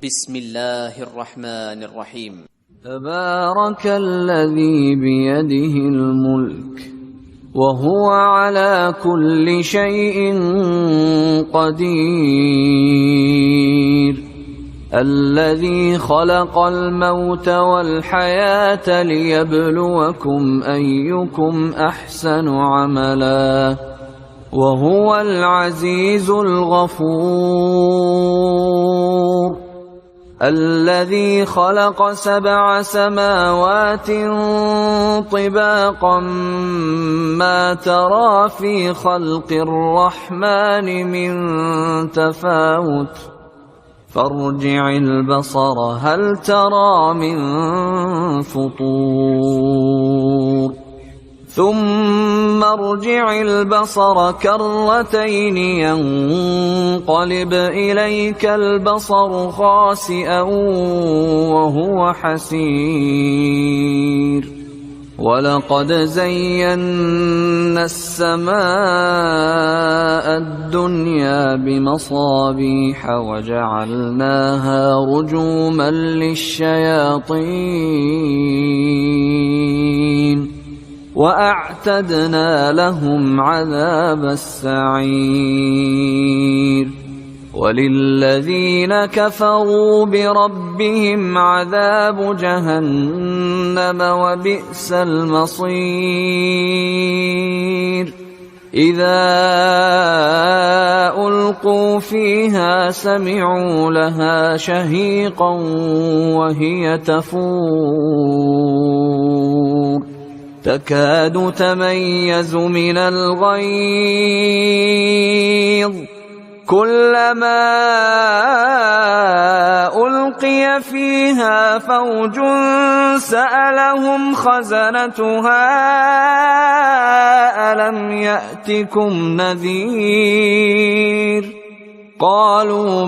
بسم الله الرحمن الرحيم. تبارك الذي بيده الملك وهو على كل شيء قدير، الذي خلق الموت والحياة ليبلوكم أيكم أحسن عملا، وهو العزيز الغفور، الذي خلق 7 سماوات طباقا ما ترى في خلق الرحمن من تفاوت، فارجع البصر هل ترى من فطور، ثم ارجع البصر كرتين ينقلب إليك البصر خاسئا وهو حسير، ولقد زينا السماء الدنيا بمصابيح وجعلناها رجوما للشياطين، وأعتدنا لهم عذاب السعير، وللذين كفروا بربهم عذاب جهنم وبئس المصير. إذا ألقوا فيها سمعوا لها شهيقا وهي تفور، تكاد تميز من الغيظ، كلما ألقي فيها فوج سألهم خزنتها ألم يأتكم نذير، قالوا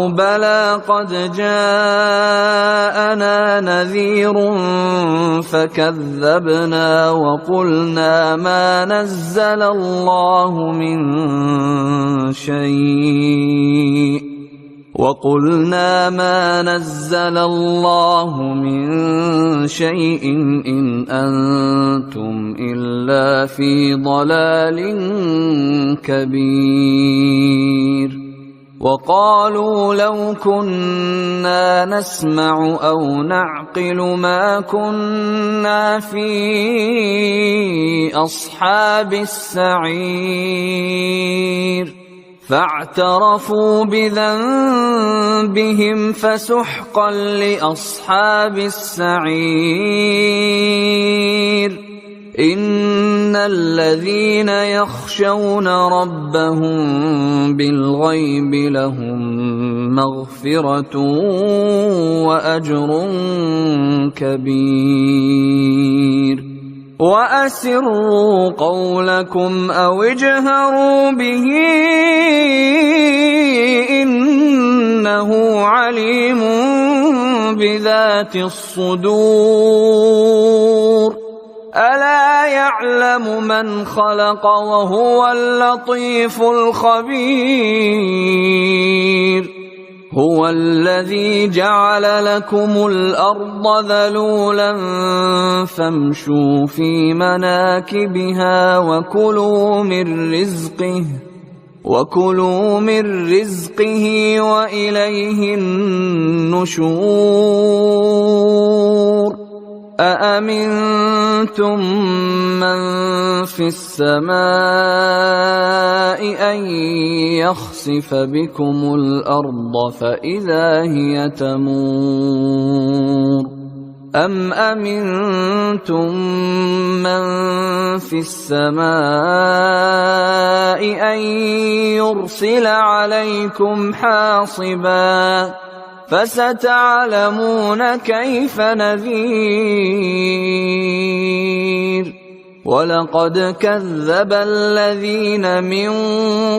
بلى قد جاءنا نذير فكذبنا وقلنا ما نزل الله من شيء إن أنتم إلا في ضلال كبير. وقالوا لو كنا نسمع أو نعقل ما كنا في أصحاب السعير، فاعترفوا بذنبهم فسحقا لأصحاب السعير. إن الذين يخشون ربهم بالغيب لهم مغفرة وأجر كبير. وأسروا قولكم أو اجهروا به إنه عليم بذات الصدور. ألا يعلم من خلق وهو اللطيف الخبير. هو الذي جعل لكم الأرض ذلولا فامشوا في مناكبها وكلوا من رزقه وإليه النشور. أأمنتم من في السماء أن يخسف بكم الأرض فإذا هي تمور، أم أمنتم من في السماء أن يرسل عليكم حاصبا فستعلمون كيف نذير. ولقد كذب الذين من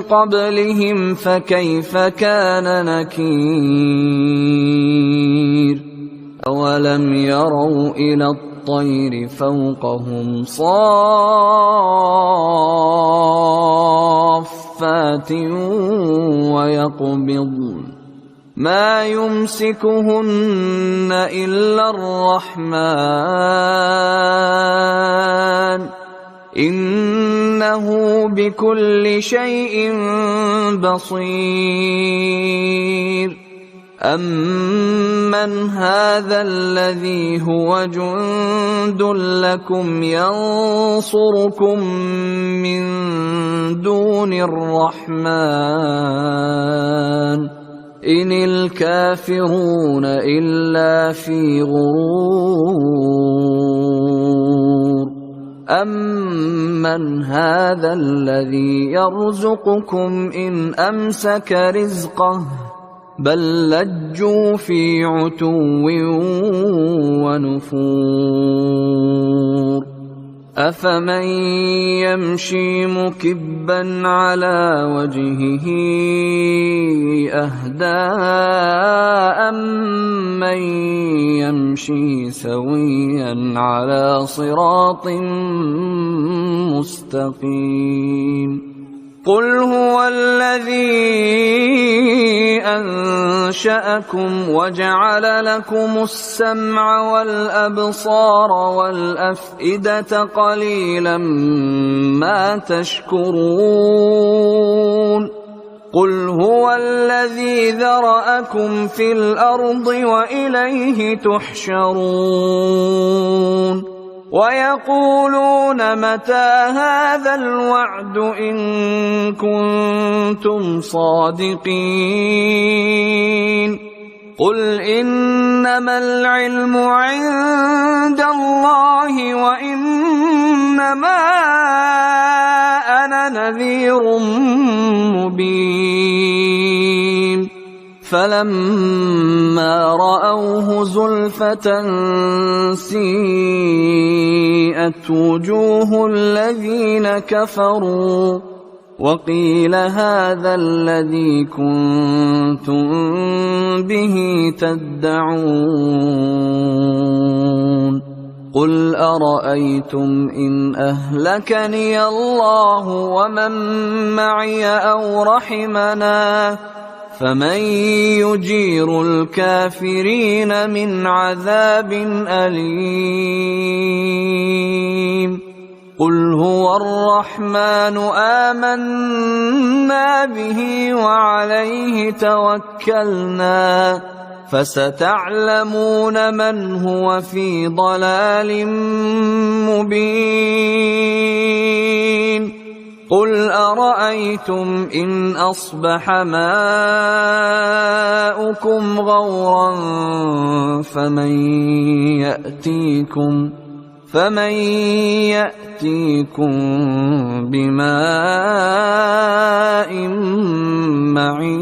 قبلهم فكيف كان نكير. أولم يروا إلى الطير فوقهم صافات صافات ويقبضن ما يمسكهن إلا الرحمن إنه بكل شيء بصير أمن هذا الذي هو جند لكم ينصركم من دون الرحمن إن الكافرون إلا في غرور أمن هذا الذي يرزقكم إن أمسك رزقه بل لجوا في عتو ونفور أفمن يمشي مكبا على وجهه أهدى أمن يمشي سويا على صراط مستقيم قل هو الذي أنشأكم وجعل لكم السمع والأبصار والأفئدة قليلا ما تشكرون قل هو الذي ذرأكم في الأرض وإليه تحشرون ويقولون متى هذا الوعد إن كنتم صادقين قل إنما العلم عند الله وإنما أنا نذير مبين فلما رأوه زلفة سيئت وجوه الذين كفروا وقيل هذا الذي كنتم به تدعون قل أرأيتم إن أهلكني الله ومن معي أو رحمنا فمن يجير الكافرين من عذاب أليم قل هو الرحمن آمنا به وعليه توكلنا فستعلمون من هو في ضلال مبين قل أرأيتم إن أصبح ماؤكم غورا فمن يأتيكم بماء معين